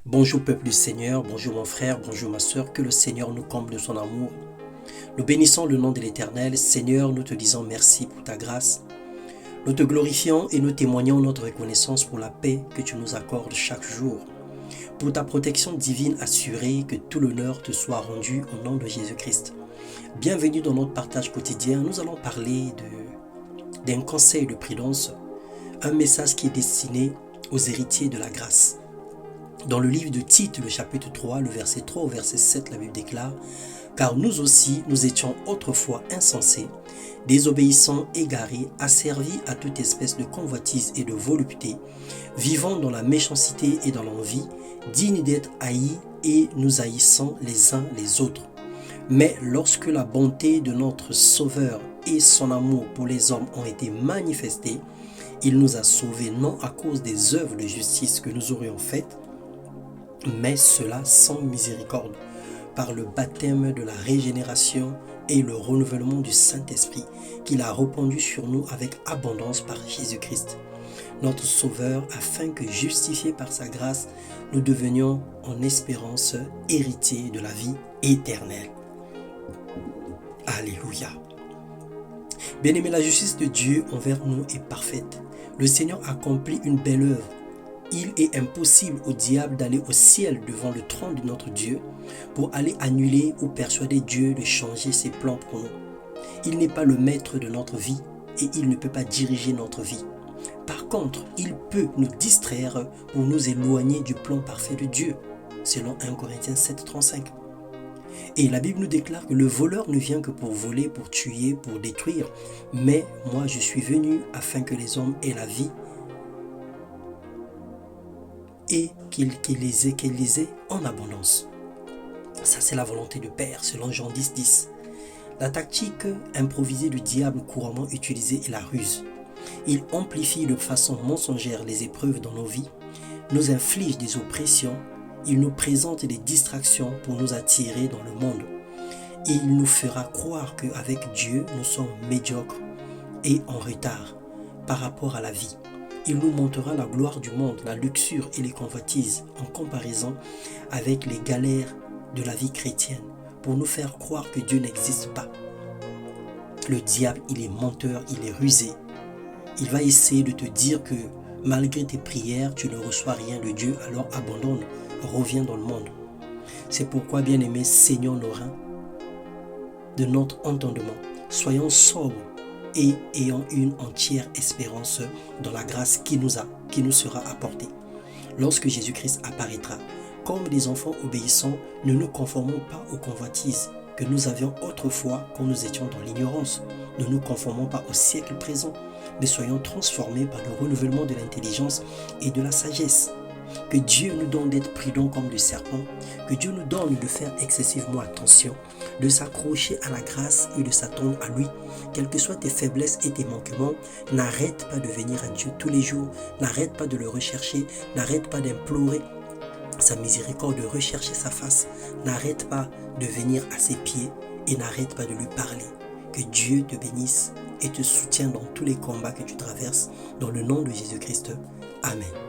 Bonjour peuple du Seigneur, bonjour mon frère, bonjour ma soeur, que le Seigneur nous comble de son amour. Nous bénissons le nom de l'Éternel. Seigneur, nous te disons merci pour ta grâce. Nous te glorifions et nous témoignons notre reconnaissance pour la paix que tu nous accordes chaque jour. Pour ta protection divine assurée, que tout l'honneur te soit rendu au nom de Jésus-Christ. Bienvenue dans notre partage quotidien. Nous allons parler d'un conseil de prudence, un message qui est destiné aux héritiers de la grâce. Dans le livre de Tite, le chapitre 3, le verset 3 au verset 7, la Bible déclare « Car nous aussi, nous étions autrefois insensés, désobéissants, égarés, asservis à toute espèce de convoitise et de volupté, vivant dans la méchanceté et dans l'envie, dignes d'être haïs et nous haïssant les uns les autres. Mais lorsque la bonté de notre Sauveur et son amour pour les hommes ont été manifestés, il nous a sauvés non à cause des œuvres de justice que nous aurions faites, mais cela sans miséricorde, par le baptême de la régénération et le renouvellement du Saint-Esprit qu'il a répandu sur nous avec abondance par Jésus-Christ, notre Sauveur, afin que, justifiés par sa grâce, nous devenions en espérance héritiers de la vie éternelle. Alléluia. Bien-aimés, la justice de Dieu envers nous est parfaite. Le Seigneur accomplit une belle œuvre. Il est impossible au diable d'aller au ciel devant le trône de notre Dieu pour aller annuler ou persuader Dieu de changer ses plans pour nous. Il n'est pas le maître de notre vie et il ne peut pas diriger notre vie. Par contre, il peut nous distraire pour nous éloigner du plan parfait de Dieu, selon 1 Corinthiens 7, 35. Et la Bible nous déclare que le voleur ne vient que pour voler, pour tuer, pour détruire. Mais moi, je suis venu afin que les hommes aient la vie et qu'ils les aient en abondance. Ça, c'est la volonté du Père, selon Jean 10, 10. La tactique improvisée du diable couramment utilisée est la ruse. Il amplifie de façon mensongère les épreuves dans nos vies, nous inflige des oppressions, il nous présente des distractions pour nous attirer dans le monde. Il nous fera croire qu'avec Dieu, nous sommes médiocres et en retard par rapport à la vie. Il nous montrera la gloire du monde, la luxure et les convoitises en comparaison avec les galères de la vie chrétienne pour nous faire croire que Dieu n'existe pas. Le diable, il est menteur, il est rusé. Il va essayer de te dire que malgré tes prières, tu ne reçois rien de Dieu, alors abandonne, reviens dans le monde. C'est pourquoi, bien-aimés, saignons nos reins de notre entendement. Soyons sobres et ayant une entière espérance dans la grâce qui nous sera apportée. Lorsque Jésus-Christ apparaîtra, comme des enfants obéissants, ne nous conformons pas aux convoitises que nous avions autrefois quand nous étions dans l'ignorance. Ne nous conformons pas au siècle présent, mais soyons transformés par le renouvellement de l'intelligence et de la sagesse. Que Dieu nous donne d'être prudents comme le serpent, que Dieu nous donne de faire excessivement attention, de s'accrocher à la grâce et de s'attendre à lui. Quelles que soient tes faiblesses et tes manquements, n'arrête pas de venir à Dieu tous les jours, n'arrête pas de le rechercher, n'arrête pas d'implorer sa miséricorde, de rechercher sa face, n'arrête pas de venir à ses pieds et n'arrête pas de lui parler. Que Dieu te bénisse et te soutienne dans tous les combats que tu traverses, dans le nom de Jésus-Christ. Amen.